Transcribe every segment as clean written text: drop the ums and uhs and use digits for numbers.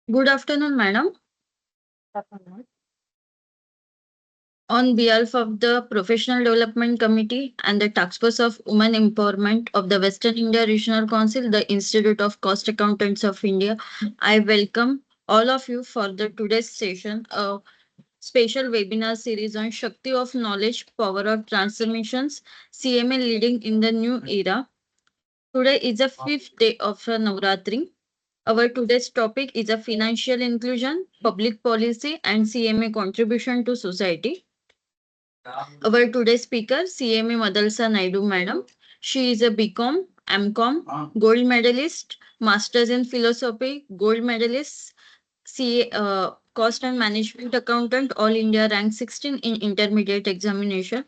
Good afternoon, madam. Afternoon. On behalf of the Professional Development Committee and the Task Force of Women Empowerment of the Western India Regional Council, the Institute of Cost Accountants of India, I welcome all of you for the today's session, a special webinar series on Shakti of Knowledge, Power of Transformations, CMA Leading in the New Era. Today is the fifth day of Navratri. Our today's topic is a financial inclusion, public policy, and CMA contribution to society. Our today's speaker, CMA Madalsa Naidu Madam. She is a BCom, MCom, gold medalist, Masters in Philosophy, gold medalist, Cost and Management Accountant, All India rank 16 in intermediate examination.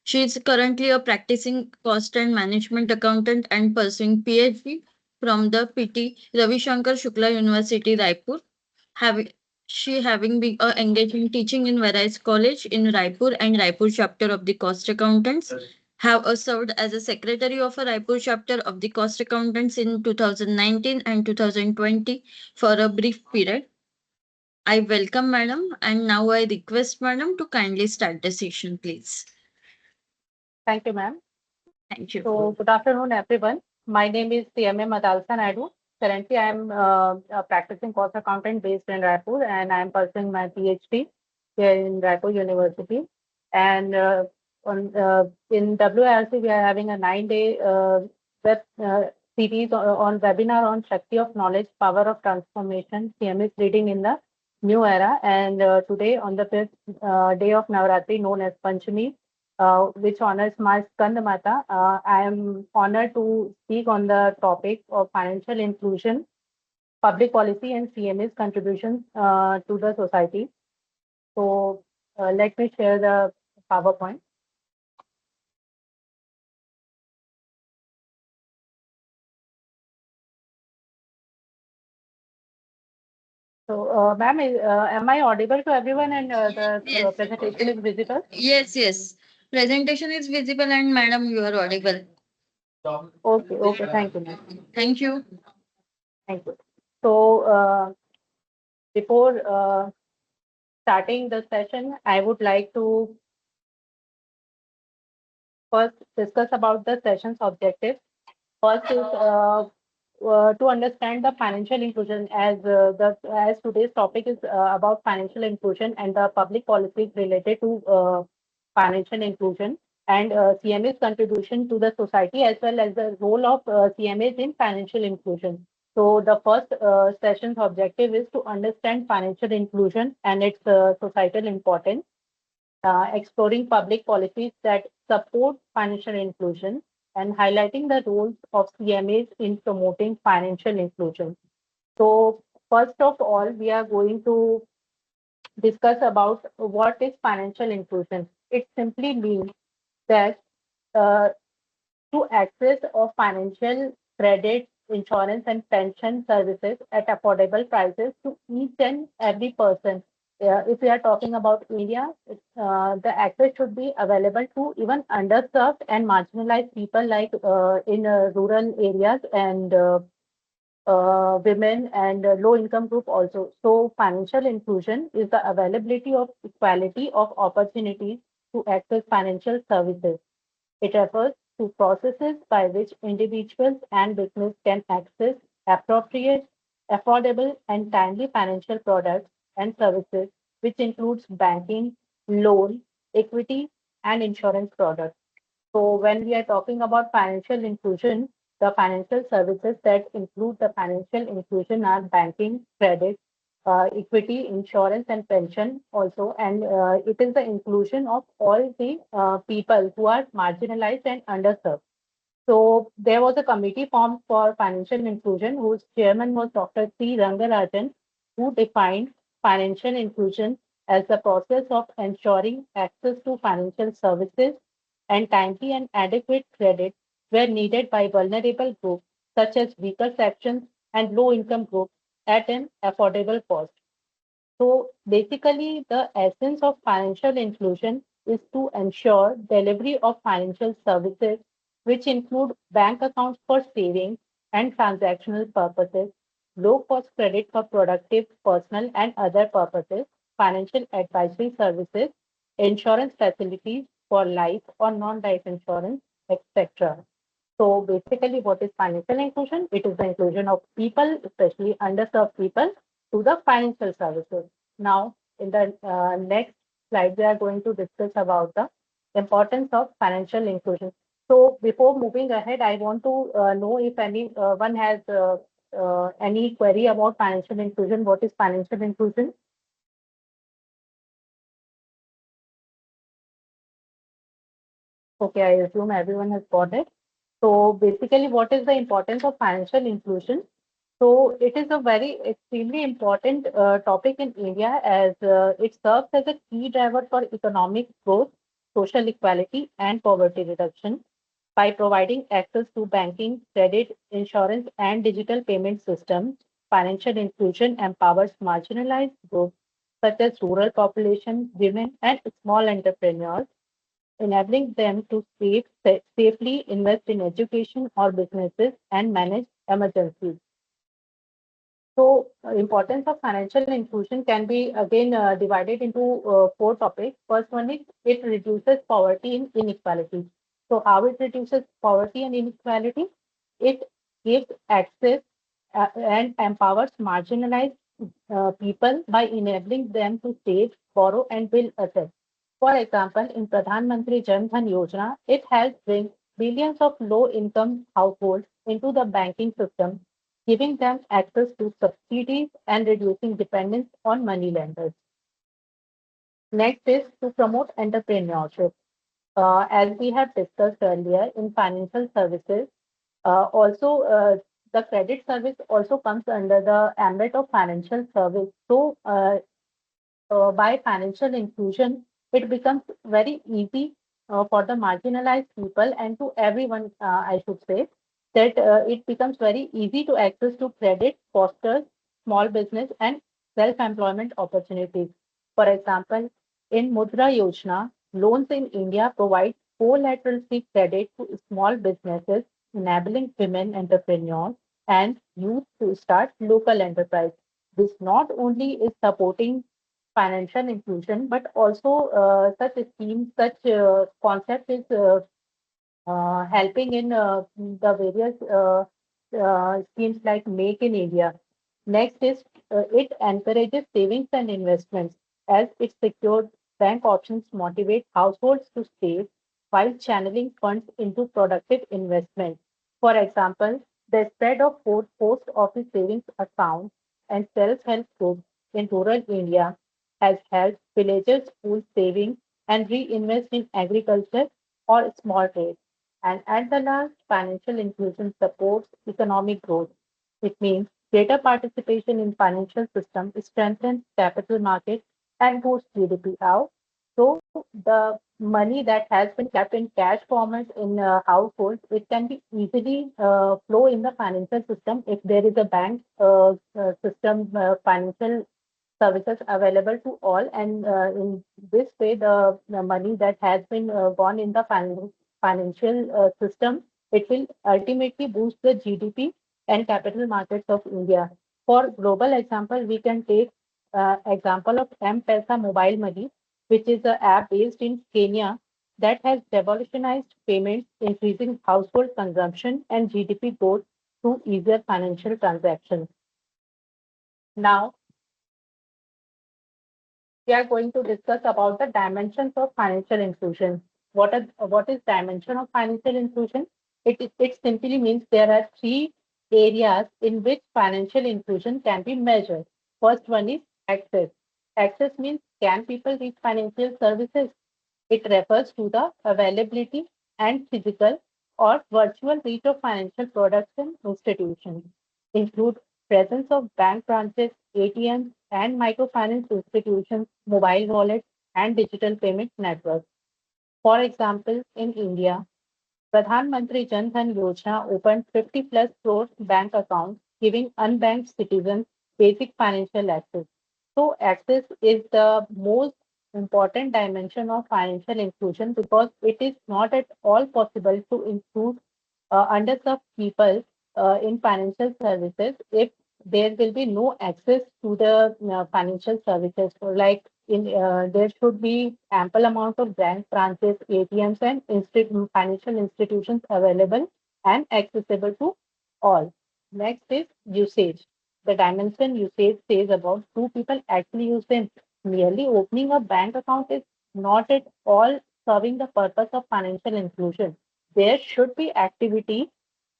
She is currently a practicing cost and management accountant and pursuing PhD from the PT Ravi Shankar Shukla University, Raipur. Having she having been engaged in teaching in various college in Raipur and Raipur chapter of the cost accountants, have served as a secretary of a Raipur chapter of the cost accountants in 2019 and 2020 for a brief period. I welcome madam and now I request madam to kindly start the session, please. Thank you, ma'am. Thank you. So, good afternoon, everyone. My name is CMA Madalsa Naidu. Currently, I am a practicing cost accountant based in Raipur, and I am pursuing my PhD here in Raipur University. And in WIRC, we are having a 9-day web series on webinar on Shakti of Knowledge, Power of Transformation, CMS Leading in the New Era. And today, on the fifth day of Navratri, known as Panchami, which honors my Skandamata. I am honored to speak on the topic of financial inclusion, public policy, and CMA's contributions to the society. So let me share the PowerPoint. So, ma'am, am I audible to everyone and the Yes. presentation is visible? Yes, yes. Presentation is visible and madam, you are audible. Okay, okay. Thank you, ma'am. Thank you. Thank you. So, before starting the session, I would like to first discuss about the session's objectives. First is to understand the financial inclusion as today's topic is about financial inclusion and the public policies related to financial inclusion and CMA's contribution to the society as well as the role of CMAs in financial inclusion. So the first session's objective is to understand financial inclusion and its societal importance, exploring public policies that support financial inclusion, and highlighting the roles of CMAs in promoting financial inclusion. So, first of all, we are going to discuss about what is financial inclusion. It simply means that uh, to access of financial credit, insurance, and pension services at affordable prices to each and every person. If we are talking about India, the access should be available to even underserved and marginalized people like in rural areas and women and low income group also. So financial inclusion is the availability of equality of opportunities to access financial services. It refers to processes by which individuals and business can access appropriate, affordable, and timely financial products and services, which includes banking, loan, equity, and insurance products. So when we are talking about financial inclusion, the financial services that include the financial inclusion are banking, credit, equity, insurance, and pension also. And it is the inclusion of all the people who are marginalized and underserved. So there was a committee formed for financial inclusion whose chairman was Dr. C. Rangarajan, who defined financial inclusion as the process of ensuring access to financial services and timely and adequate credit where needed by vulnerable groups such as weaker sections and low income groups at an affordable cost. So basically, the essence of financial inclusion is to ensure delivery of financial services, which include bank accounts for savings and transactional purposes, low-cost credit for productive, personal, and other purposes, financial advisory services, insurance facilities for life or non-life insurance, etc. So basically, what is financial inclusion? It is the inclusion of people, especially underserved people, to the financial services. Now, in the next slide, we are going to discuss about the importance of financial inclusion. So before moving ahead, I want to know if anyone has any query about financial inclusion. What is financial inclusion? Okay, I assume everyone has got it. So basically, what is the importance of financial inclusion? So it is a very extremely important topic in India as it serves as a key driver for economic growth, social equality, and poverty reduction by providing access to banking, credit, insurance, and digital payment systems. Financial inclusion empowers marginalized groups such as rural population, women, and small entrepreneurs, enabling them to safely invest in education or businesses and manage emergencies. So, importance of financial inclusion can be again divided into four topics. First one is it reduces poverty and inequality. So, how it reduces poverty and inequality? It gives access and empowers marginalized people by enabling them to save, borrow, and build assets. For example, in Pradhan Mantri Jan Dhan Yojana, it has bring billions of low-income households into the banking system, giving them access to subsidies and reducing dependence on money lenders. Next is to promote entrepreneurship. As we have discussed earlier in financial services, also the credit service also comes under the ambit of financial service. So, by financial inclusion, it becomes very easy for the marginalized people and to everyone, I should say, that it becomes very easy to access to credit, fosters small business and self-employment opportunities. For example, in Mudra Yojana, loans in India provide collateral free credit to small businesses, enabling women entrepreneurs and youth to start local enterprise. This not only is supporting financial inclusion, but also such a scheme, such concept is helping in the various schemes like Make in India. Next is it encourages savings and investments as its secured bank options motivate households to save while channeling funds into productive investment. For example, the spread of post office savings accounts and self-help groups in rural India has helped villagers pool savings and reinvest in agriculture or small trade. And at the last, financial inclusion supports economic growth. It means greater participation in financial system strengthens capital markets and boosts GDP. How? So the money that has been kept in cash format in households, it can be easily flow in the financial system if there is a bank system, financial services available to all. And in this way, the money that has been gone in the financial system, it will ultimately boost the GDP and capital markets of India. For global example, we can take example of M-Pesa mobile money, which is an app based in Kenya that has revolutionized payments, increasing household consumption and GDP growth through easier financial transactions. Now, we are going to discuss about the dimensions of financial inclusion. What is dimension of financial inclusion? It simply means there are three areas in which financial inclusion can be measured. First one is access. Access means can people reach financial services? It refers to the availability and physical or virtual reach of financial products and institutions, include presence of bank branches, ATMs, and microfinance institutions, mobile wallets, and digital payment networks. For example, in India, Pradhan Mantri Jan Dhan Yojana opened 50 plus crore bank accounts, giving unbanked citizens basic financial access. So, access is the most important dimension of financial inclusion because it is not at all possible to include underserved people in financial services if there will be no access to the financial services. So like there should be ample amount of bank branches, ATMs, and financial institutions available and accessible to all. Next is usage. The dimension usage says about do people actually use them. Merely opening a bank account is not at all serving the purpose of financial inclusion. There should be activity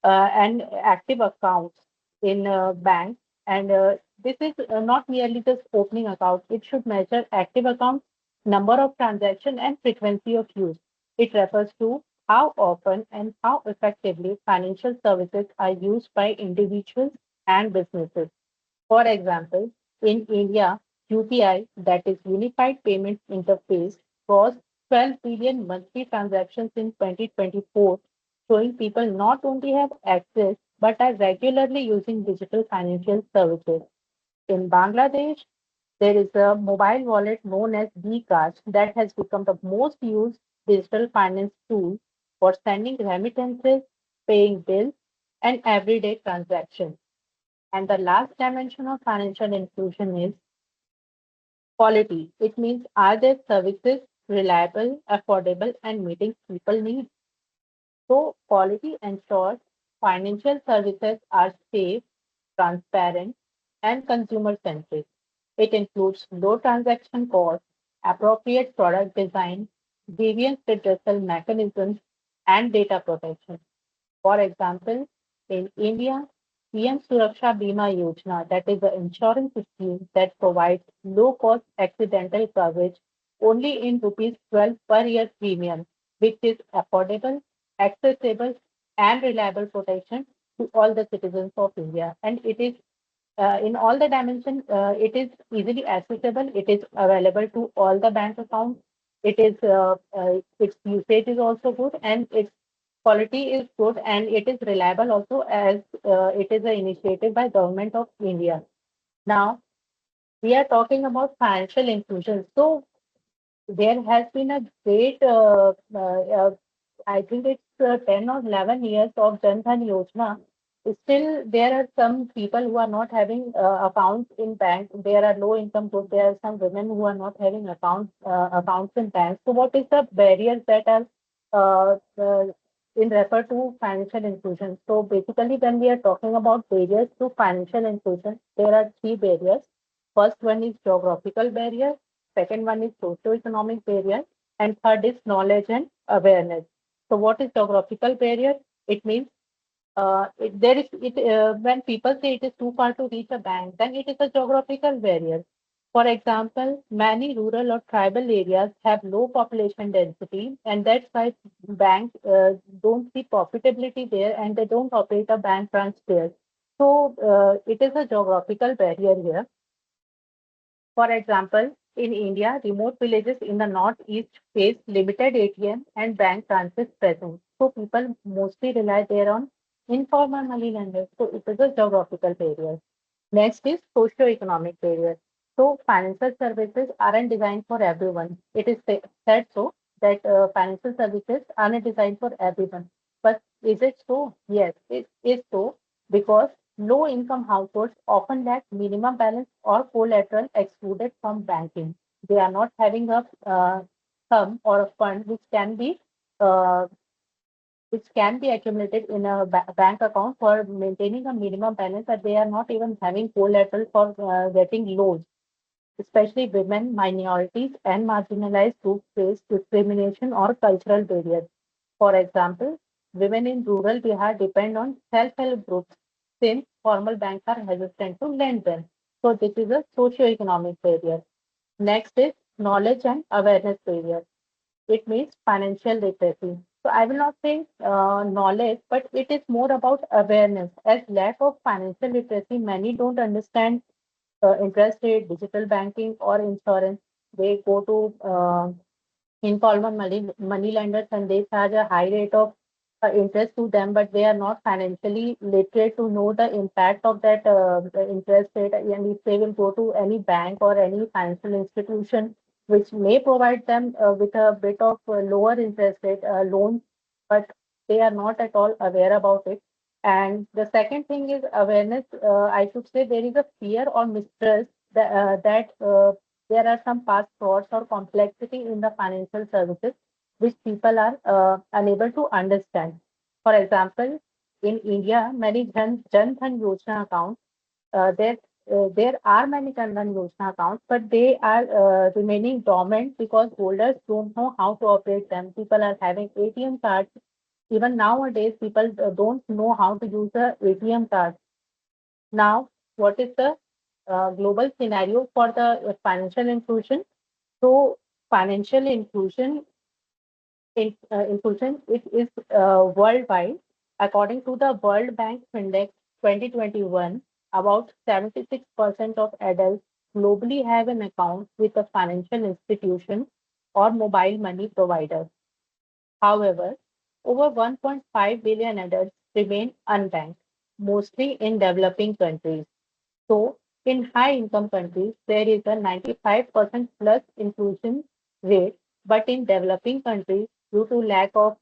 and active accounts in banks. And this is not merely just opening account. It should measure active accounts, number of transactions, and frequency of use. It refers to how often and how effectively financial services are used by individuals and businesses. For example, in India, UPI, that is Unified Payment Interface, crossed 12 billion monthly transactions in 2024, showing people not only have access but are regularly using digital financial services. In Bangladesh, there is a mobile wallet known as Bcash that has become the most used digital finance tool for sending remittances, paying bills, and everyday transactions. And the last dimension of financial inclusion is quality. It means are their services reliable, affordable, and meeting people needs? So, quality ensures financial services are safe, transparent, and consumer centric. It includes low transaction costs, appropriate product design, grievance redressal mechanisms, and data protection. For example, in India, PM Suraksha Bima Yojana, that is the insurance scheme that provides low-cost accidental coverage only in rupees 12 per year premium, which is affordable, accessible, and reliable protection to all the citizens of India. And it is in all the dimensions, it is easily accessible. It is available to all the bank accounts. It is its usage is also good, and its quality is good, and it is reliable also as it is an initiative by government of India. Now we are talking about financial inclusion. So there has been a great, I think it's 10 or 11 years of Jan Dhan Yojana. Still, there are some people who are not having accounts in bank. There are low income group. There are some women who are not having accounts in banks. So, what is the barriers that are in refer to financial inclusion? So, basically, when we are talking about barriers to financial inclusion, there are three barriers. First one is geographical barrier. Second one is socio-economic barrier, and third is knowledge and awareness. So, what is geographical barrier? It means there is it when people say it is too far to reach a bank, then it is a geographical barrier. For example, many rural or tribal areas have low population density, and that's why banks don't see profitability there, and they don't operate a bank branch there. So it is a geographical barrier here. For example, in India, remote villages in the northeast face limited ATM and bank branches present. So people mostly rely there on informal money lenders. So it is a geographical barrier. Next is socio-economic barrier. So financial services aren't designed for everyone. It is said so that financial services aren't designed for everyone. But is it so? Yes, it is so because low income households often lack minimum balance or collateral excluded from banking. They are not having a sum or a fund uh, which can be accumulated in a bank account for maintaining a minimum balance, that they are not even having collateral for getting loans. Especially women, minorities, and marginalized groups face discrimination or cultural barriers. For example, women in rural Bihar depend on self-help groups since formal banks are hesitant to lend them. So this is a socio-economic barrier. Next is knowledge and awareness barrier. It means financial literacy. So I will not say knowledge, but it is more about awareness. As lack of financial literacy, many don't understand interest rate, digital banking, or insurance. They go to informal money lenders and they charge a high rate of interest to them, but they are not financially literate to know the impact of that the interest rate. And if they will go to any bank or any financial institution, which may provide them with a bit of lower interest rate loans, but they are not at all aware about it. And the second thing is awareness. I should say there is a fear or mistrust that there are some past frauds or complexity in the financial services which people are unable to understand. For example, in India, many Jan Dhan Yojana accounts, there are many Jan Dhan Yojana accounts, but they are remaining dormant because holders don't know how to operate them. People are having ATM cards. Even nowadays, people don't know how to use the ATM card. Now, what is the global scenario for the financial inclusion? So, financial inclusion it is worldwide. According to the World Bank Index 2021, about 76% of adults globally have an account with a financial institution or mobile money provider. However, over 1.5 billion adults remain unbanked, mostly in developing countries. So, in high income countries, there is a 95% plus inclusion rate, but in developing countries, due to lack of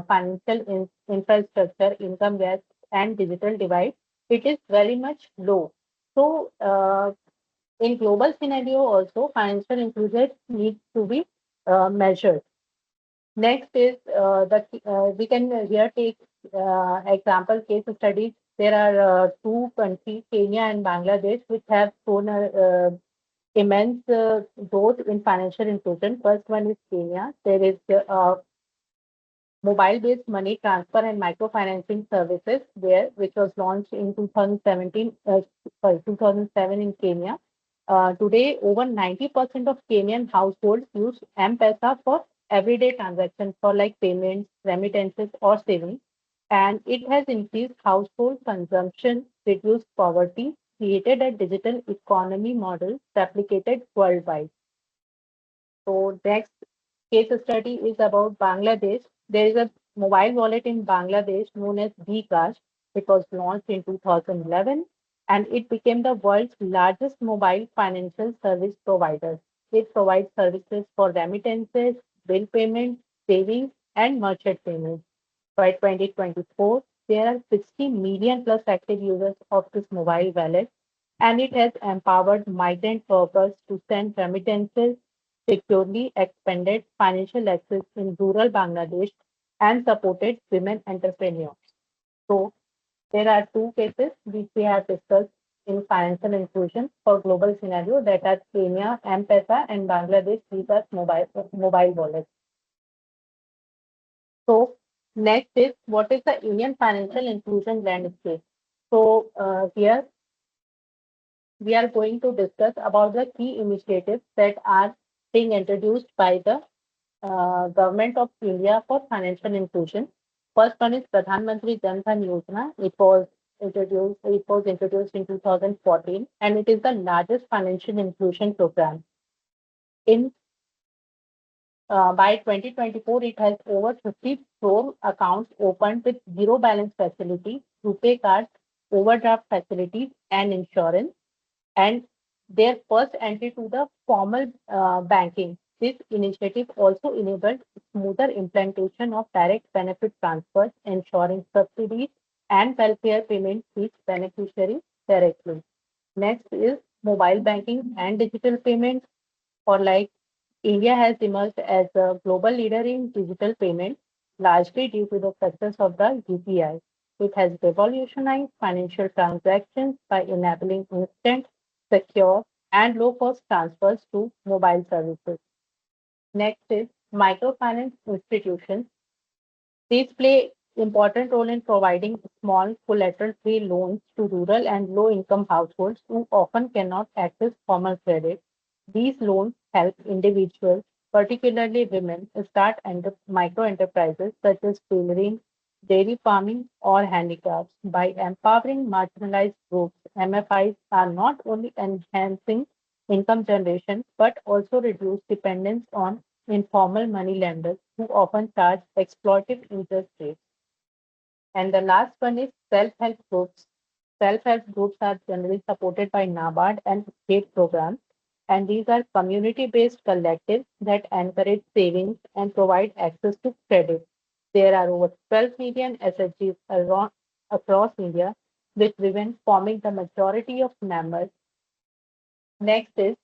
financial infrastructure, income gap, and digital divide, it is very much low. So, in global scenario also, financial inclusion needs to be measured. Next is the we can here take example case studies. There are two countries, Kenya and Bangladesh, which have shown immense growth in financial inclusion. First one is Kenya. There is mobile-based money transfer and microfinancing services there, which was launched in 2017, 2007 in Kenya. Today, over 90% of Kenyan households use M-Pesa for everyday transactions for like payments, remittances, or savings. And it has increased household consumption, reduced poverty, created a digital economy model replicated worldwide. So next case study is about Bangladesh. There is a mobile wallet in Bangladesh known as Bcash. It was launched in 2011 and it became the world's largest mobile financial service provider. It provides services for remittances, bill payment, savings, and merchant payments. By 2024, there are 60 million plus active users of this mobile wallet, and it has empowered migrant workers to send remittances, securely expanded financial access in rural Bangladesh, and supported women entrepreneurs. So, there are two cases which we have discussed in financial inclusion for global scenario that are Kenya, M-Pesa, and Bangladesh, these are mobile wallets. So next is what is the Indian financial inclusion landscape? So here we are going to discuss about the key initiatives that are being introduced by the government of India for financial inclusion. First one is Pradhan Mantri Jan Dhan Yojana. It was introduced in 2014 and it is the largest financial inclusion program. In by 2024, it has over 50 crore accounts opened with zero balance facility, rupee cards, overdraft facilities, and insurance, and their first entry to the formal banking. This initiative also enabled smoother implementation of direct benefit transfers, ensuring subsidies and welfare payments reach beneficiaries directly. Next is mobile banking and digital payments for like India has emerged as a global leader in digital payments, largely due to the success of the UPI. It has revolutionized financial transactions by enabling instant, secure, and low cost transfers to mobile services. Next is microfinance institutions. These play important role in providing small collateral-free loans to rural and low-income households who often cannot access formal credit. These loans help individuals, particularly women, start micro enterprises such as tailoring, dairy farming, or handicrafts. By empowering marginalized groups, MFIs are not only enhancing income generation but also reduce dependence on informal money lenders who often charge exploitive interest rates. And the last one is self-help groups. Self-help groups are generally supported by NABARD and state programs, and these are community-based collectives that encourage savings and provide access to credit. There are over 12 million SHGs across India, with women forming the majority of members. Next is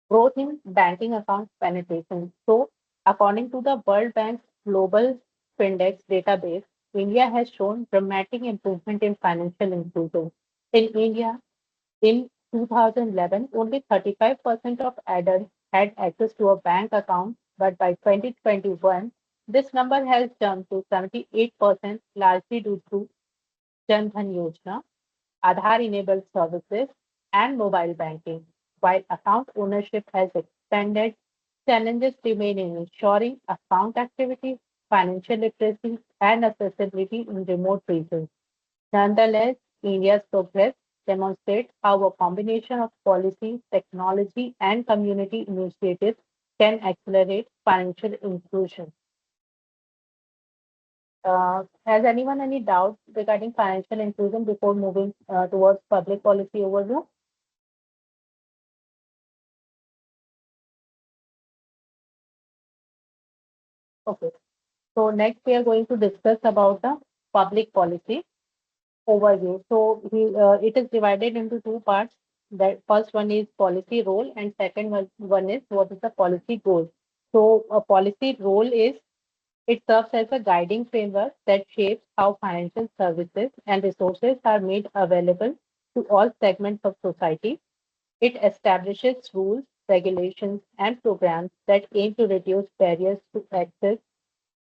growth in banking account penetration. So, according to the World Bank's Global Findex database, India has shown dramatic improvement in financial inclusion. In India, in 2011, only 35% of adults had access to a bank account, but by 2021, this number has jumped to 78%, largely due to Jan Dhan Yojana, Aadhaar-enabled services, and mobile banking. While account ownership has expanded, challenges remain in ensuring account activity, financial literacy, and accessibility in remote regions. Nonetheless, India's progress demonstrates how a combination of policy, technology, and community initiatives can accelerate financial inclusion. Has anyone any doubts regarding financial inclusion before moving towards public policy overview? Okay. So next we are going to discuss about the public policy overview. So it is divided into two parts. The first one is policy role and second one is what is the policy goal. So a policy role is it serves as a guiding framework that shapes how financial services and resources are made available to all segments of society. It establishes rules, regulations, and programs that aim to reduce barriers to access,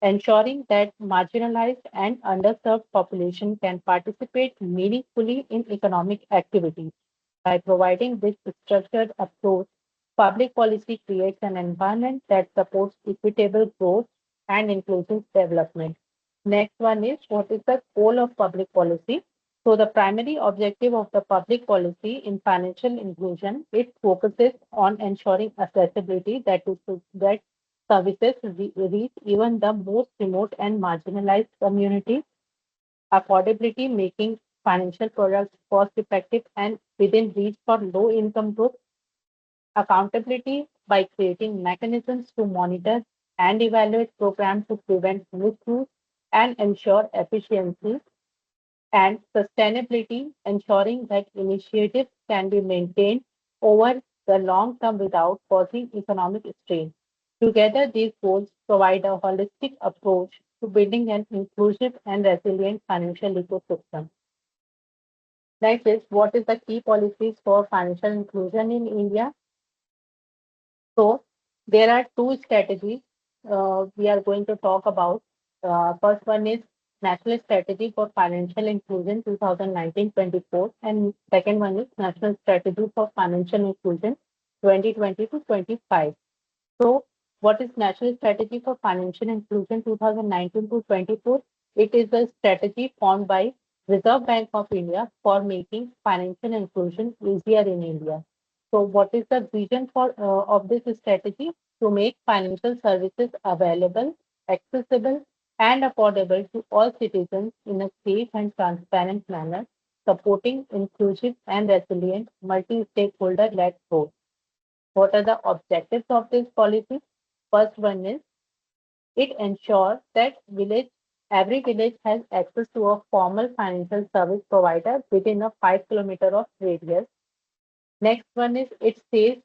ensuring that marginalized and underserved population can participate meaningfully in economic activities. By providing this structured approach, public policy creates an environment that supports equitable growth and inclusive development. Next one is what is the goal of public policy? So the primary objective of the public policy in financial inclusion, it focuses on ensuring accessibility that services reach even the most remote and marginalized communities, affordability, making financial products cost effective and within reach for low income groups, accountability by creating mechanisms to monitor and evaluate programs to prevent misuse and ensure efficiency, and sustainability, ensuring that initiatives can be maintained over the long term without causing economic strain. Together, these goals provide a holistic approach to building an inclusive and resilient financial ecosystem. Next is what is the key policies for financial inclusion in India? So there are two strategies we are going to talk about. First one is National Strategy for Financial Inclusion 2019-24, and second one is National Strategy for Financial Inclusion 2020 to 25. So, what is National Strategy for Financial Inclusion 2019 to 24? It is a strategy formed by Reserve Bank of India for making financial inclusion easier in India. So, what is the vision for of this strategy? To make financial services available, accessible, and affordable to all citizens in a safe and transparent manner, supporting inclusive and resilient multi-stakeholder-led growth. What are the objectives of this policy? First one is it ensures that every village has access to a formal financial service provider within a 5 kilometer of radius. Next one is it says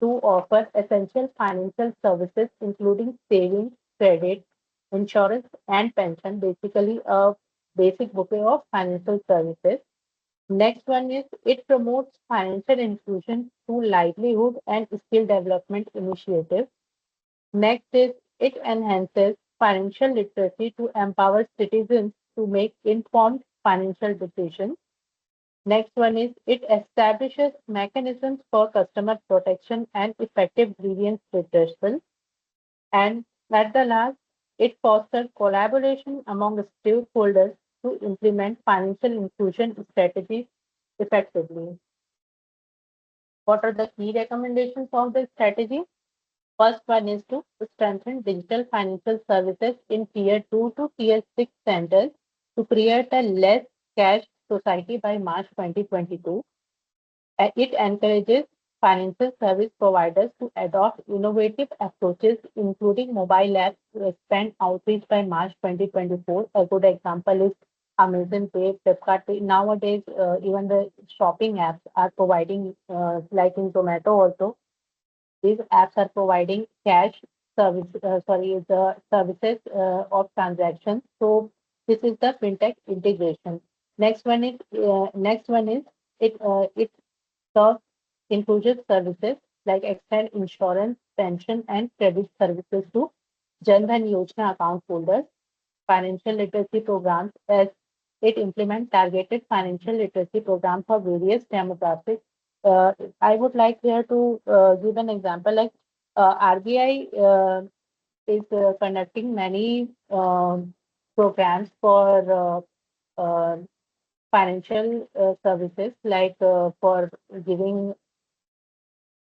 to offer essential financial services including savings, credit, insurance, and pension, basically a basic bouquet of financial services. Next one is it promotes financial inclusion through livelihood and skill development initiatives. Next is it enhances financial literacy to empower citizens to make informed financial decisions. Next one is it establishes mechanisms for customer protection and effective grievance redressal. And at the last, it fosters collaboration among stakeholders to implement financial inclusion strategies effectively. What are the key recommendations of this strategy? First one is to strengthen digital financial services in Tier 2 to Tier 6 centers to create a less cash society by March 2022. It encourages financial service providers to adopt innovative approaches, including mobile apps to expand outreach by March 2024. A good example is Amazon Pay, Flipkart Pay. Nowadays, even the shopping apps are providing, like in Zomato also, these apps are providing cash the services of transactions. So this is the fintech integration. Next one is it serves inclusive services like extend insurance, pension, and credit services to Jan Dhan Yojana account holders, financial literacy programs as it implements targeted financial literacy programs for various demographics. I would like here to give an example like RBI is conducting many programs for financial services like for giving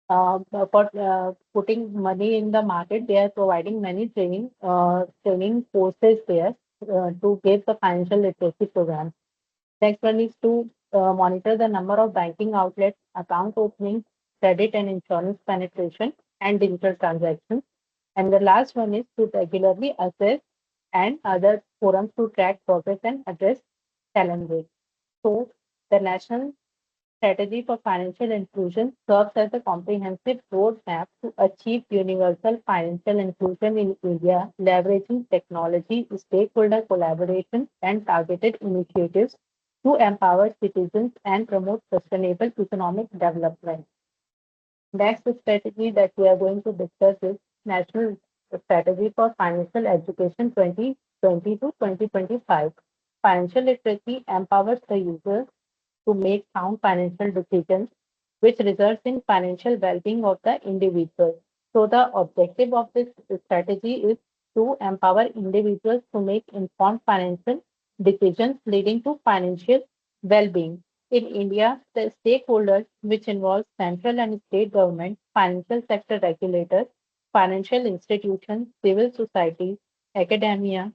for putting money in the market. They are providing many training courses there to give the financial literacy program. Next one is to monitor the number of banking outlets, account openings, credit and insurance penetration, and digital transactions. And the last one is to regularly assess and other forums to track progress and address challenges. So the National Strategy for Financial Inclusion serves as a comprehensive roadmap to achieve universal financial inclusion in India, leveraging technology, stakeholder collaboration, and targeted initiatives to empower citizens and promote sustainable economic development. Next strategy that we are going to discuss is National Strategy for Financial Education 2020 to 2025. Financial literacy empowers the user to make sound financial decisions, which results in financial well-being of the individual. So the objective of this strategy is to empower individuals to make informed financial decisions leading to financial well-being. In India, the stakeholders, which involve central and state government, financial sector regulators, financial institutions, civil society, academia,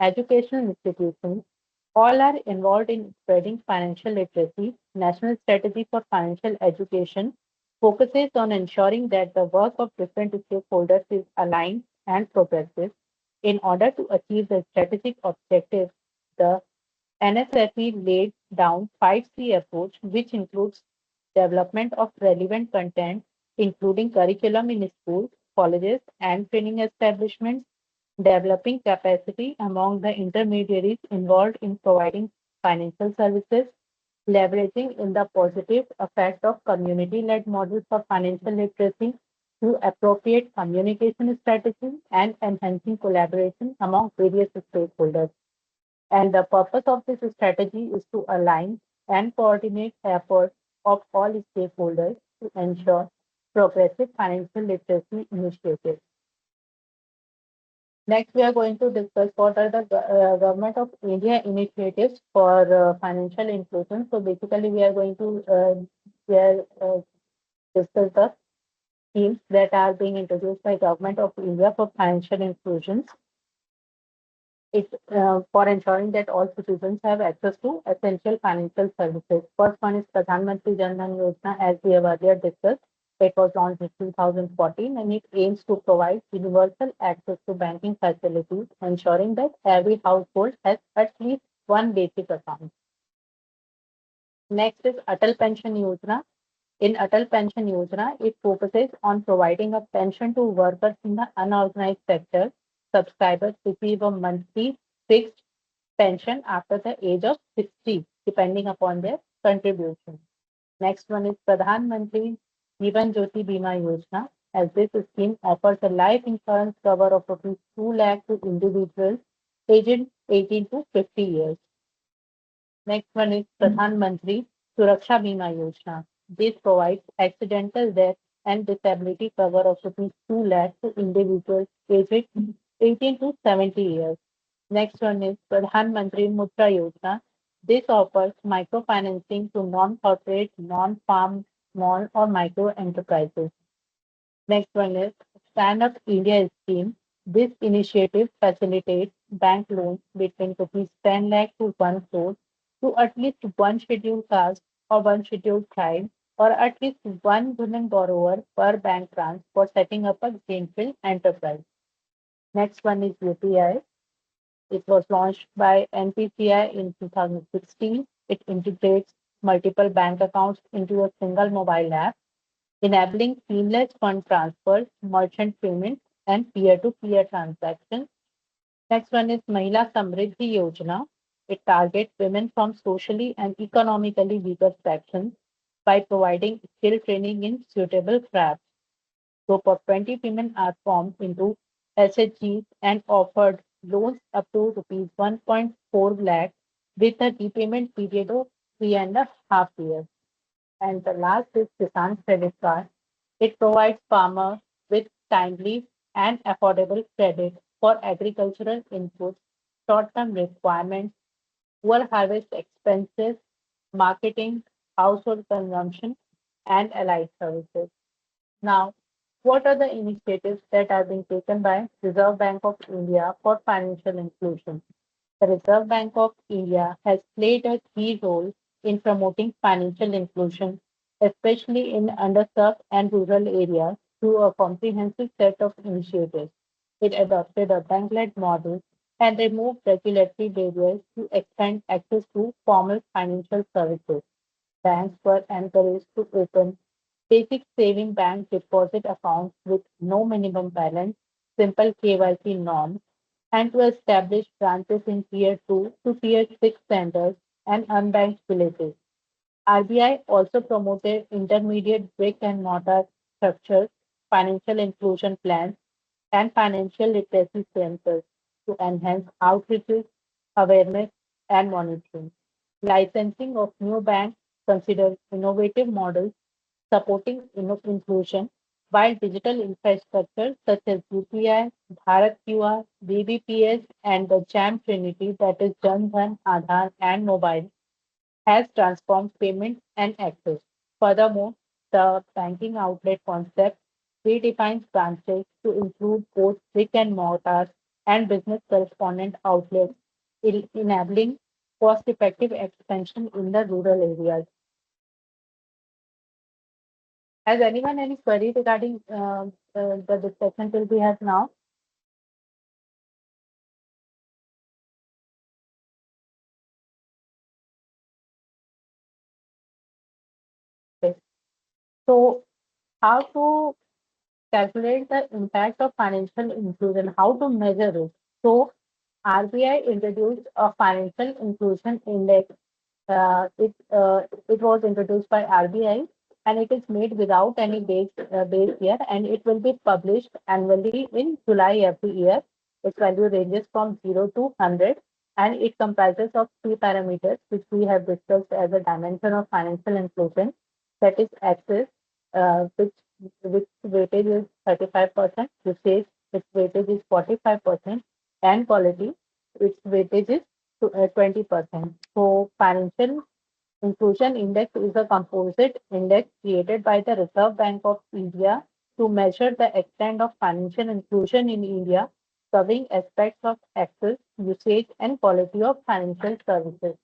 educational institutions, all are involved in spreading financial literacy. National Strategy for Financial Education focuses on ensuring that the work of different stakeholders is aligned and progressive. In order to achieve the strategic objectives, the NSFE laid down 5C approach, which includes development of relevant content, including curriculum in schools, colleges, and training establishments, developing capacity among the intermediaries involved in providing financial services, leveraging in the positive effect of community-led models of financial literacy through appropriate communication strategies and enhancing collaboration among various stakeholders. And the purpose of this strategy is to align and coordinate efforts of all stakeholders to ensure progressive financial literacy initiatives. Next, we are going to discuss what are the government of India initiatives for financial inclusion. So basically, we are going to discuss the schemes that are being introduced by government of India for financial inclusion. It's for ensuring that all citizens have access to essential financial services. First one is Pradhan Mantri Jan Dhan Yojana, as we have earlier discussed. It was launched in 2014 and it aims to provide universal access to banking facilities, ensuring that every household has at least one basic account. Next is Atal Pension Yojana. In Atal Pension Yojana, it focuses on providing a pension to workers in the unorganized sector. Subscribers receive a monthly fixed pension after the age of 60, depending upon their contribution. Next one is Pradhan Mantri Jeevan Jyoti Bima Yojana, as this scheme offers a life insurance cover of rupees 2 lakh to individuals aged 18 to 50 years. Next one is Pradhan Mantri Suraksha Bima Yojana. This provides accidental death and disability cover of rupees 2 lakh to individuals aged 18 to 70 years. Next one is Pradhan Mantri Mudra Yojana. This offers microfinancing to non-corporate, non-farm, small or micro enterprises. Next one is Stand Up India scheme. This initiative facilitates bank loans between rupees 10 lakh to 1 crore to at least one scheduled caste or one scheduled tribe or at least one women borrower per bank branch for setting up a greenfield enterprise. Next one is UPI. It was launched by NPCI in 2016. It integrates multiple bank accounts into a single mobile app, enabling seamless fund transfers, merchant payments, and peer-to-peer transactions. Next one is Mahila Samriddhi Yojana. It targets women from socially and economically weaker sections by providing skill training in suitable crafts. Group of 20 women are formed into SHGs and offered loans up to rupees 1.4 lakh with a repayment period of 3.5 years. And the last is Kisan Credit Card. It provides farmers with timely and affordable credit for agricultural inputs, short-term requirements, poor harvest expenses, marketing, household consumption, and allied services. Now, what are the initiatives that are being taken by Reserve Bank of India for financial inclusion? The Reserve Bank of India has played a key role in promoting financial inclusion, especially in underserved and rural areas, through a comprehensive set of initiatives. It adopted a bank-led model and removed regulatory barriers to expand access to formal financial services. Banks were encouraged to open basic saving bank deposit accounts with no minimum balance, simple KYC norms, and to establish branches in Tier 2 to Tier 6 centers and unbanked villages. RBI also promoted intermediate brick and mortar structures, financial inclusion plans, and financial literacy centers to enhance outreaches, awareness, and monitoring. Licensing of new banks considers innovative models supporting inclusion, while digital infrastructure such as UPI, Bharat QR, BBPS, and the JAM Trinity, that is Jan Dhan, Aadhaar, and mobile, has transformed payment and access. Furthermore, the banking outlet concept redefines branches to include both brick and mortar and business correspondent outlets, enabling cost-effective expansion in the rural areas. Has anyone any query regarding the discussion till we have now? Okay. So, how to calculate the impact of financial inclusion? How to measure it? So, RBI introduced a financial inclusion index. It was introduced by RBI and it is made without any base year, and it will be published annually in July every year. Its value ranges from 0 to 100, and it comprises of three parameters which we have discussed as a dimension of financial inclusion, that is access, which weightage is 35%, usage which weightage is 45%, and quality which weightage is 20%. So financial inclusion index is a composite index created by the Reserve Bank of India to measure the extent of financial inclusion in India, covering aspects of access, usage, and quality of financial services.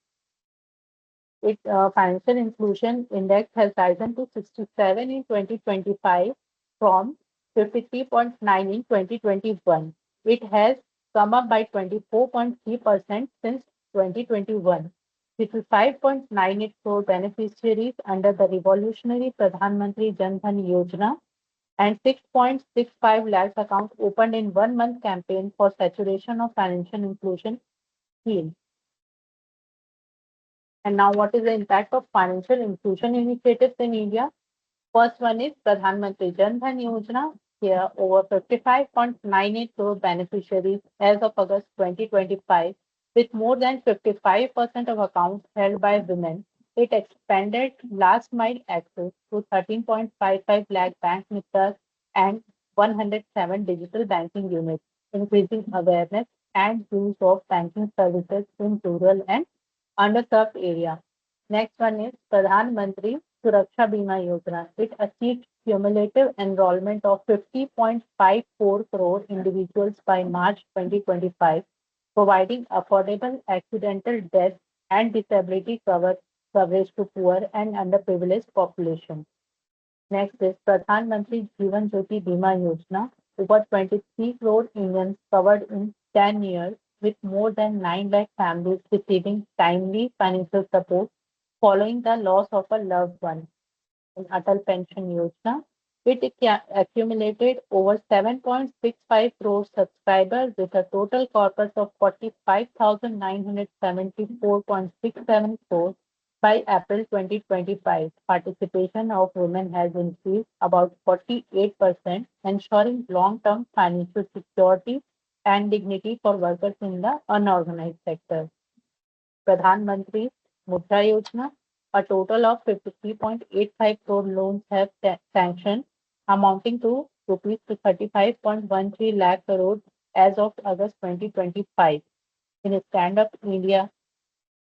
Its financial inclusion index has risen to 67 in 2025 from 53.9 in 2021. It has come up by 24.3% since 2021. 55.98 crore beneficiaries under the revolutionary Pradhan Mantri Jan Dhan Yojana and 6.65 lakhs accounts opened in 1 month campaign for saturation of financial inclusion scheme. And now, what is the impact of financial inclusion initiatives in India? First one is Pradhan Mantri Jan Dhan Yojana. Here, over 55.98 crore beneficiaries as of August 2025, with more than 55% of accounts held by women. It expanded last mile access to 13.55 lakh bank mitras and 107 digital banking units, increasing awareness and use of banking services in rural and underserved area. Next one is Pradhan Mantri Suraksha Bima Yojana. It achieved cumulative enrollment of 50.54 crore individuals by March 2025, providing affordable accidental death and disability cover coverage to poor and underprivileged population. Next is Pradhan Mantri Jeevan Jyoti Bima Yojana. Over 23 crore Indians covered in 10 years, with more than 9 lakh families receiving timely financial support following the loss of a loved one. In Atal Pension Yojana, it accumulated over 7.65 crore subscribers with a total corpus of 45,974.67 crores by April 2025. Participation of women has increased about 48%, ensuring long-term financial security and dignity for workers in the unorganized sector. Pradhan Mantri Mudra Yojana, a total of 53.85 crore loans have sanctioned, amounting to rupees 35.13 lakh crore as of August 2025. In Stand Up India,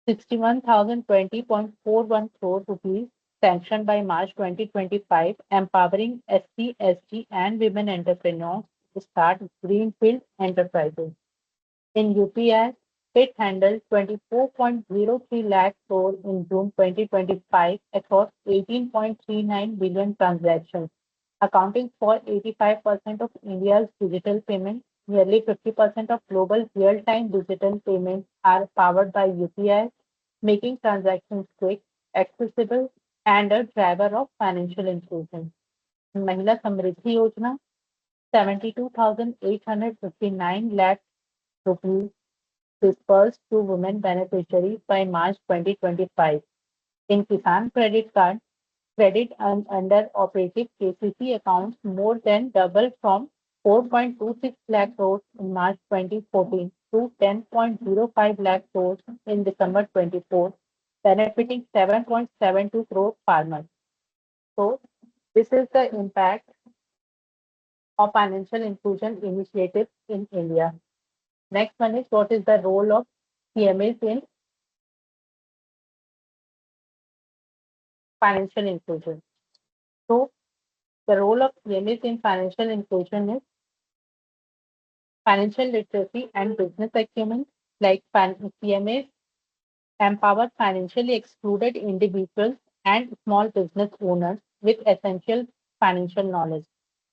61,020.41 crore rupees sanctioned by March 2025, empowering SC, ST, and women entrepreneurs to start greenfield enterprises. In UPI, it handled 24.03 lakh crore in June 2025 across 18.39 billion transactions, accounting for 85% of India's digital payments. Nearly 50% of global real-time digital payments are powered by UPI, making transactions quick, accessible, and a driver of financial inclusion. In Mahila Samriddhi Yojana, 72,859 lakh rupees disbursed to women beneficiaries by March 2025. In Kisan Credit Card, credit under operative KCC accounts more than doubled from 4.26 lakh crores in March 2014 to 10.05 lakh crores in December 24, benefiting 7.72 crore farmers. So, this is the impact of financial inclusion initiatives in India. Next one is what is the role of CMAs in financial inclusion. So, the role of CMAs in financial inclusion is financial literacy and business acumen, like CMAs empower financially excluded individuals and small business owners with essential financial knowledge.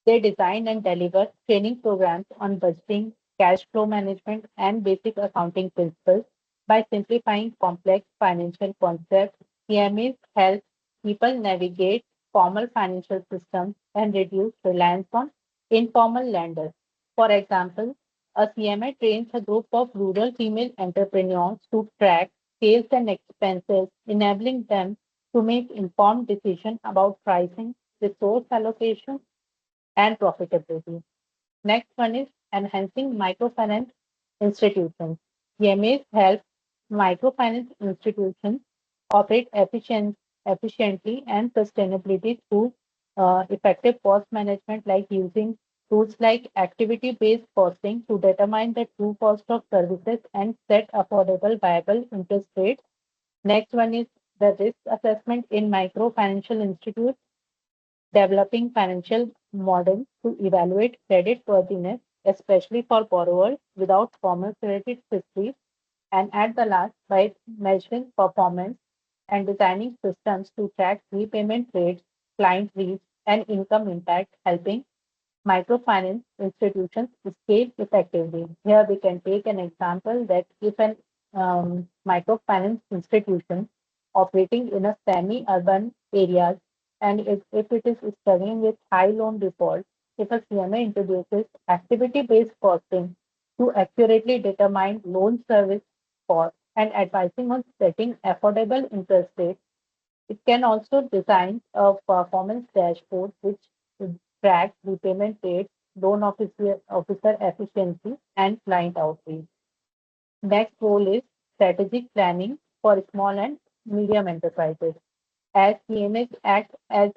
They design and deliver training programs on budgeting, cash flow management, and basic accounting principles. By simplifying complex financial concepts, CMAs help people navigate formal financial systems and reduce reliance on informal lenders. For example, a CMA trains a group of rural female entrepreneurs to track sales and expenses, enabling them to make informed decisions about pricing, resource allocation, and profitability. Next one is enhancing microfinance institutions. CMAs help microfinance institutions operate efficiently and sustainably through effective cost management, like using tools like activity-based costing to determine the true cost of services and set affordable viable interest rates. Next one is the risk assessment in microfinancial institutes, developing financial models to evaluate credit worthiness, especially for borrowers without formal credit histories, and at the last, by measuring performance and designing systems to track repayment rates, client reach, and income impact, helping microfinance institutions scale effectively. Here we can take an example that if an microfinance institution operating in a semi-urban areas and if it is struggling with high loan default, if a CMA introduces activity-based costing to accurately determine loan service cost and advising on setting affordable interest rates, it can also design a performance dashboard which tracks repayment rates, officer efficiency, and client outreach. Next role is strategic planning for small and medium enterprises. As CMAs act as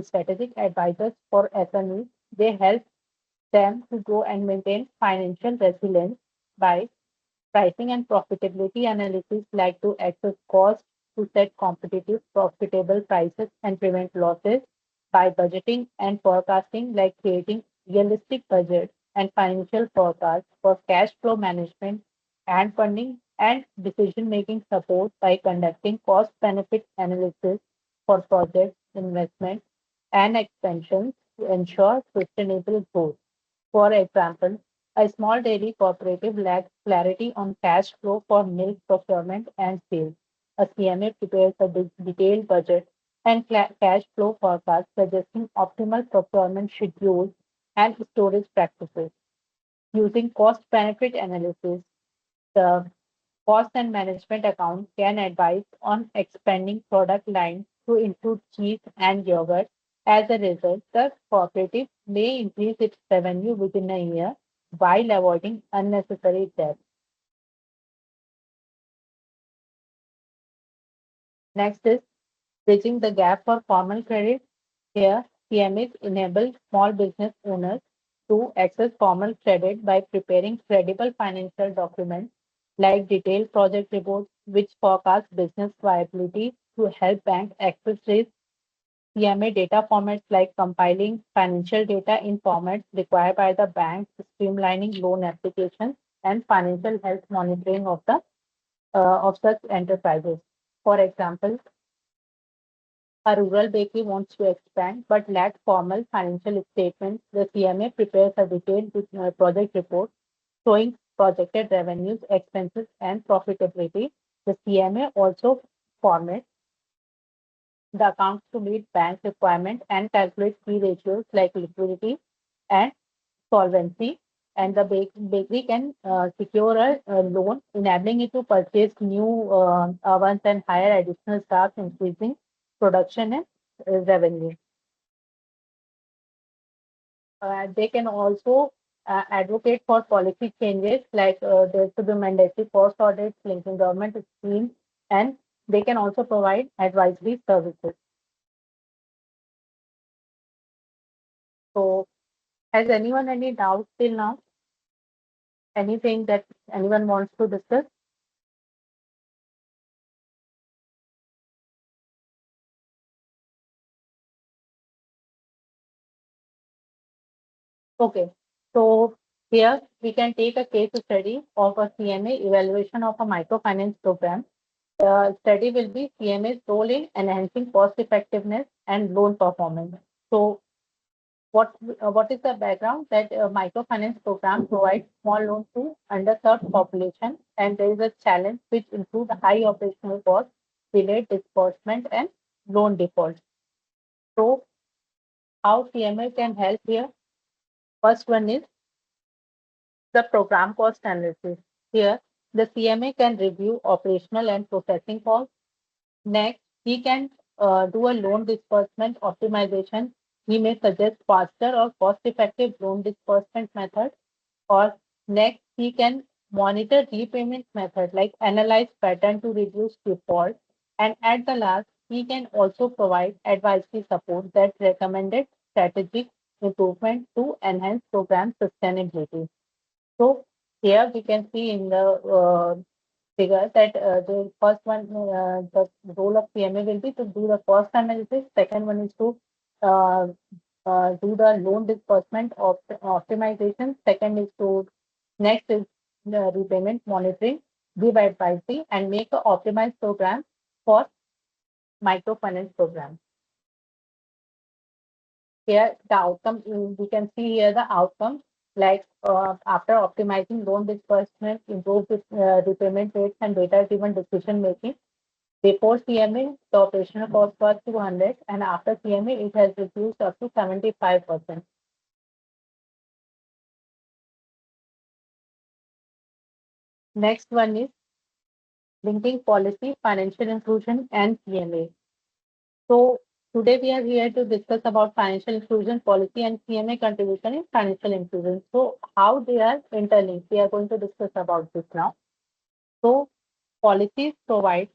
strategic advisors for SMEs, they help them to grow and maintain financial resilience by pricing and profitability analysis, like to access cost to set competitive, profitable prices and prevent losses. By budgeting and forecasting, like creating realistic budgets and financial forecasts for cash flow management and funding and decision-making support by conducting cost-benefit analysis for projects, investments, and expansions to ensure sustainable growth. For example, a small dairy cooperative lacks clarity on cash flow for milk procurement and sales. A CMA prepares a detailed budget and cash flow forecast suggesting optimal procurement schedules and storage practices. Using cost benefit analysis, the cost and management account can advise on expanding product lines to include cheese and yogurt. As a result, the cooperative may increase its revenue within a year while avoiding unnecessary debt. Next is bridging the gap for formal credit. Here, CMAs enable small business owners to access formal credit by preparing credible financial documents like detailed project reports, which forecast business viability to help banks access risk. CMA data formats like compiling financial data in formats required by the bank, streamlining loan applications, and financial health monitoring of such enterprises. For example, a rural bakery wants to expand but lacks formal financial statements. The CMA prepares a detailed project report showing projected revenues, expenses, and profitability. The CMA also formats the accounts to meet bank requirements and calculate key ratios like liquidity and solvency. And the bakery can secure a loan, enabling it to purchase new ovens and hire additional staff, increasing production and revenue. They can also advocate for policy changes like there should be mandatory cost audits linking government schemes, and they can also provide advisory services. So, has anyone any doubts till now? Anything that anyone wants to discuss? Okay. So here we can take a case study of a CMA evaluation of a microfinance program. The study will be CMA's role in enhancing cost effectiveness and loan performance. So what is the background that microfinance program provides small loans to underserved population, and there is a challenge which include high operational costs, delayed disbursement, and loan default. So how CMA can help here? First one is the program cost analysis. Here, the CMA can review operational and processing costs. Next, he can do a loan disbursement optimization. He may suggest faster or cost-effective loan disbursement method. Or next, he can monitor repayment method like analyze pattern to reduce default. And at the last, he can also provide advisory support that recommended strategic improvement to enhance program sustainability. So here we can see in the figure that the first one, the role of PMA will be to do the cost analysis. Second one is to uh, do the loan disbursement of optimization. Second is to next is repayment monitoring, give advisory, and make an optimized program for microfinance program. Here, the outcome, we can see here the outcome like after optimizing loan disbursement, improve repayment rates and data-driven decision making. Before CMA, the operational cost was 200, and after CMA, it has reduced up to 75%. Next one is linking policy, financial inclusion, and CMA. So today we are here to discuss about financial inclusion policy and CMA contribution in financial inclusion. So how they are interlinked, we are going to discuss about this now. So policies provide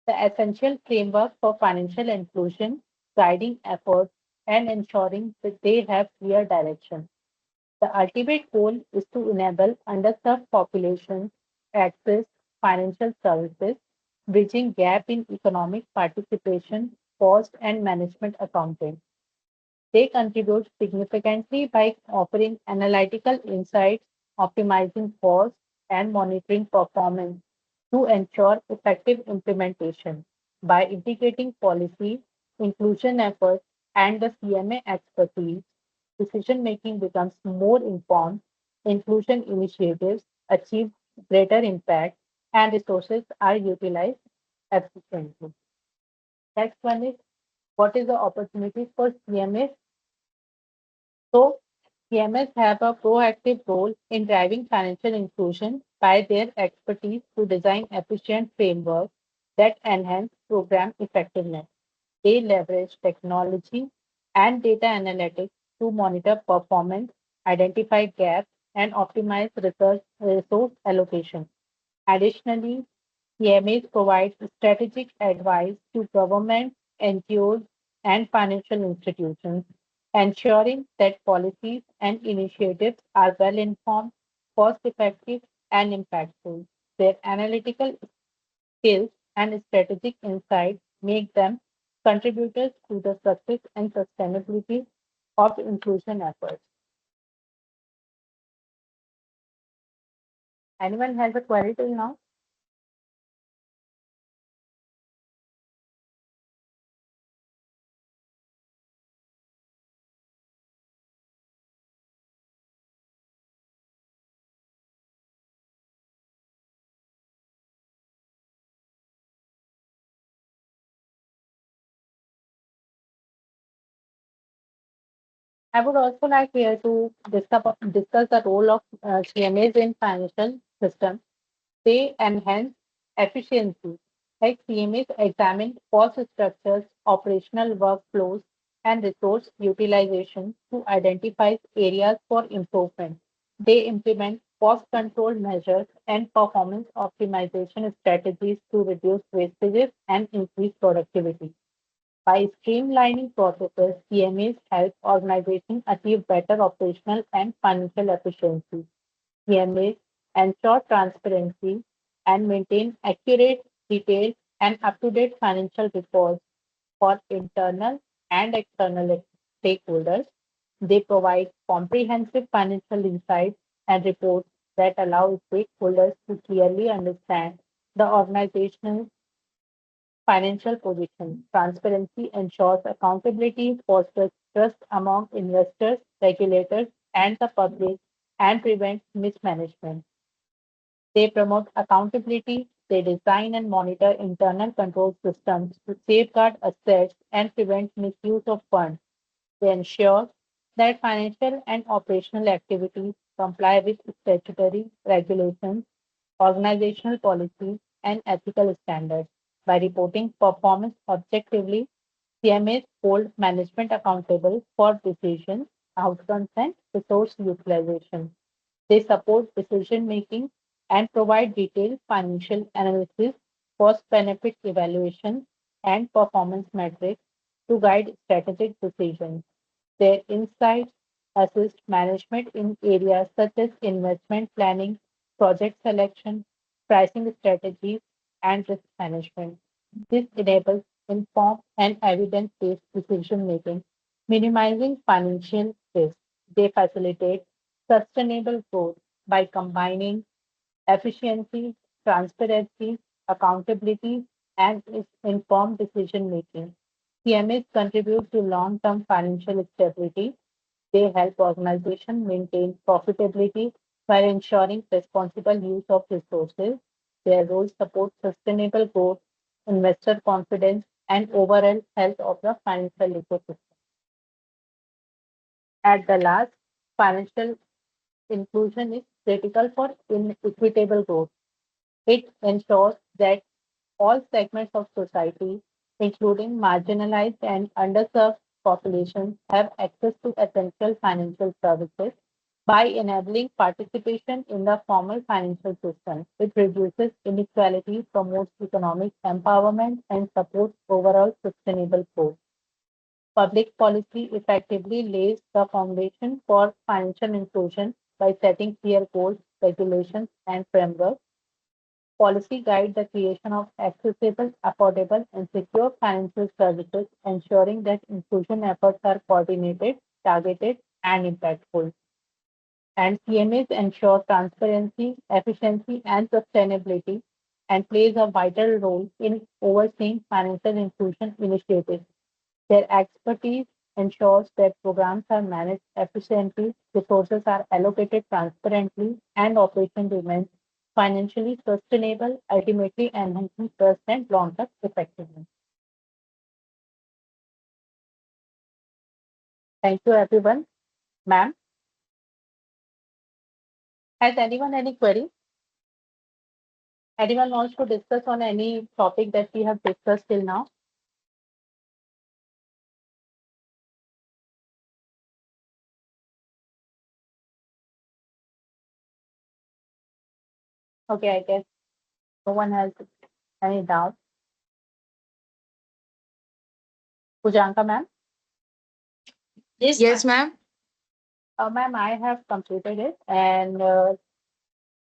the essential framework for financial inclusion, guiding efforts, and ensuring that they have clear direction. The ultimate goal is to enable underserved populations access financial services, bridging gap in economic participation, cost and management accounting. They contribute significantly by offering analytical insights, optimizing costs, and monitoring performance. to ensure effective implementation. By integrating policy, inclusion efforts, and the CMA expertise, decision making becomes more informed, inclusion initiatives achieve greater impact, and resources are utilized efficiently. Next one is, what is the opportunities for CMAs? So, CMS have a proactive role in driving financial inclusion by their expertise to design efficient frameworks that enhance program effectiveness. They leverage technology and data analytics to monitor performance, identify gaps, and optimize resource allocation. Additionally, CMAs provide strategic advice to government, NGOs, and financial institutions, ensuring that policies and initiatives are well informed, cost effective, and impactful. Their analytical skills and strategic insight make them contributors to the success and sustainability of inclusion efforts. Anyone has a query till now? I would also like here to discuss the role of CMAs in financial system. They enhance efficiency. Like CMAs examine cost structures, operational workflows, and resource utilization to identify areas for improvement. They implement cost control measures and performance optimization strategies to reduce wastages and increase productivity. By streamlining processes, CMAs help organizations achieve better operational and financial efficiency. CMAs ensure transparency and maintain accurate, detailed, and up-to-date financial reports for internal and external stakeholders. They provide comprehensive financial insights and reports that allow stakeholders to clearly understand the organizational financial position. Transparency ensures accountability, fosters trust among investors, regulators, and the public, and prevents mismanagement. They promote accountability. They design and monitor internal control systems to safeguard assets and prevent misuse of funds. They ensure that financial and operational activities comply with statutory regulations, organizational policies, and ethical standards. By reporting performance objectively, CMAs hold management accountable for decisions, outcomes, and resource utilization. They support decision making and provide detailed financial analysis, cost benefit evaluation, and performance metrics to guide strategic decisions. Their insights assist management in areas such as investment planning, project selection, pricing strategies, and risk management. This enables informed and evidence based decision making, minimizing financial risk. They facilitate sustainable growth by combining efficiency, transparency, accountability, and informed decision making. CMAs contribute to long term financial stability. They help organizations maintain profitability while ensuring responsible use of resources. Their role supports sustainable growth, investor confidence, and overall health of the financial ecosystem. At the last, financial inclusion is critical for equitable growth. It ensures that all segments of society, including marginalized and underserved populations, have access to essential financial services by enabling participation in the formal financial system. It reduces inequality, promotes economic empowerment, and supports overall sustainable growth. Public policy effectively lays the foundation for financial inclusion by setting clear goals, regulations, and frameworks. Policy guide the creation of accessible, affordable, and secure financial services, ensuring that inclusion efforts are coordinated, targeted, and impactful. And CMAs ensure transparency, efficiency, and sustainability. and plays a vital role in overseeing financial inclusion initiatives. Their expertise ensures that programs are managed efficiently, resources are allocated transparently, and operation remains financially sustainable, ultimately enhancing trust and long-term effectiveness. Thank you, everyone. Ma'am, has anyone any query? Anyone wants to discuss on any topic that we have discussed till now? Okay, I guess no one has any doubt. Pujanka, ma'am? Yes, ma'am. Ma'am, I have completed it and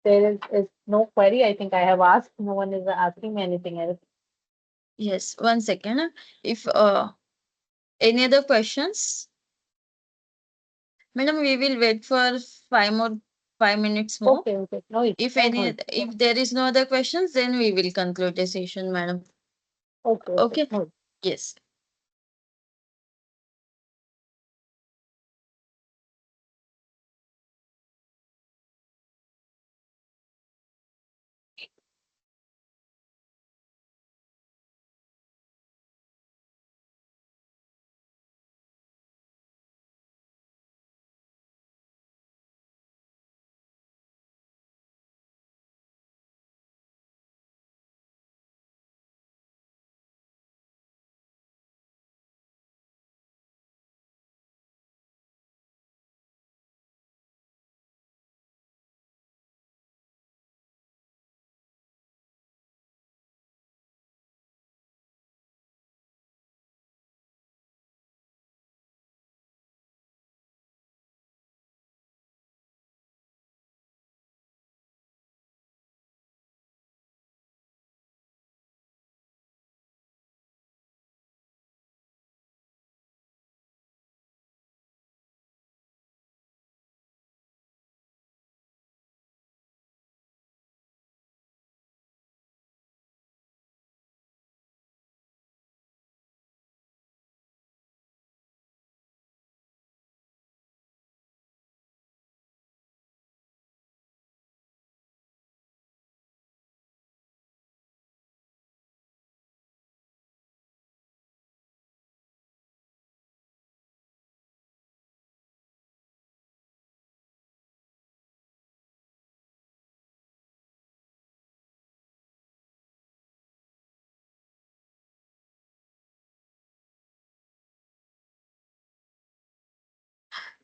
there is no query. I think I have asked. No one is asking me anything else. Yes, 1 second. If any other questions, madam, we will wait for 5 minutes more. Okay, okay. No issue. If No any, issue. if there is no other questions, then we will conclude the session, madam. Okay, okay. Okay. No issue. Yes.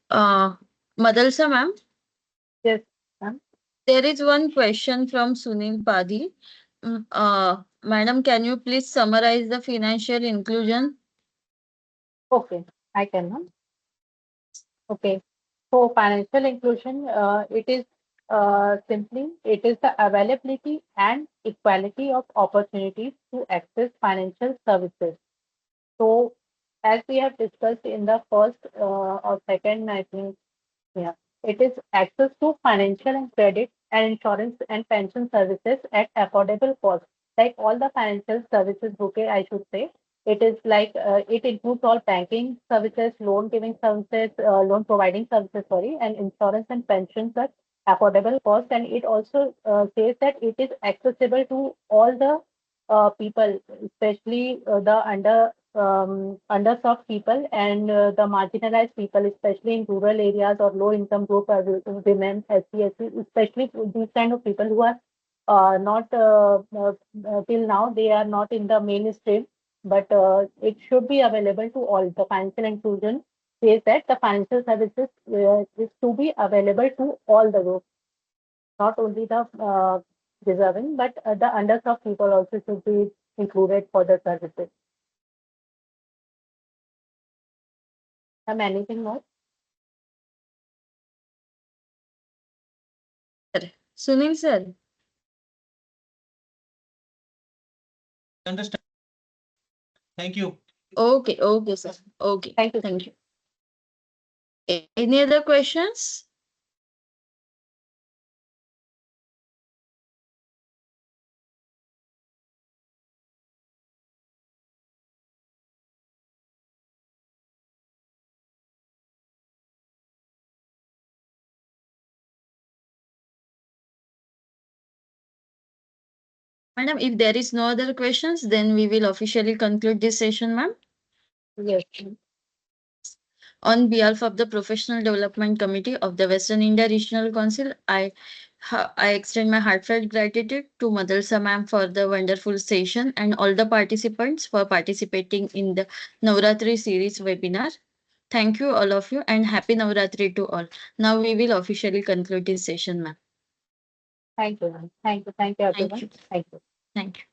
Uh, Madalsa, ma'am, Yes, ma'am. there is one question from Sunil Padi. Madam, can you please summarize the financial inclusion? Okay, I can, ma'am. Okay. So financial inclusion, it is simply it is the availability and equality of opportunities to access financial services. So as we have discussed in the first or second, I think, yeah, it is access to financial and credit and insurance and pension services at affordable cost. Like all the financial services bouquet, I should say, it is like it includes all banking services, loan giving services, loan providing services, sorry, and insurance and pensions at affordable cost. And it also says that it is accessible to all the people, especially the underserved people and the marginalized people, especially in rural areas or low income group, women, SC, especially these kind of people who are not till now they are not in the mainstream, but it should be available to all. The financial inclusion says that the financial services is to be available to all the groups, not only the deserving, but the underserved people also should be included for the services. Anything more? Sir. Sunil, sir. Understand. Thank you. Okay, okay, sir. Okay, Thank you. thank you. Any other questions? Madam, if there is no other questions, then we will officially conclude this session, ma'am. Yes. On behalf of the Professional Development Committee of the Western India Regional Council, I extend my heartfelt gratitude to Madalsa ma'am for the wonderful session and all the participants for participating in the Navratri series webinar. Thank you all of you and happy Navratri to all. Now we will officially conclude this session, ma'am. Thank you, ma'am. Thank you. Thank you, Thank everyone. you. Thank you. Thank you.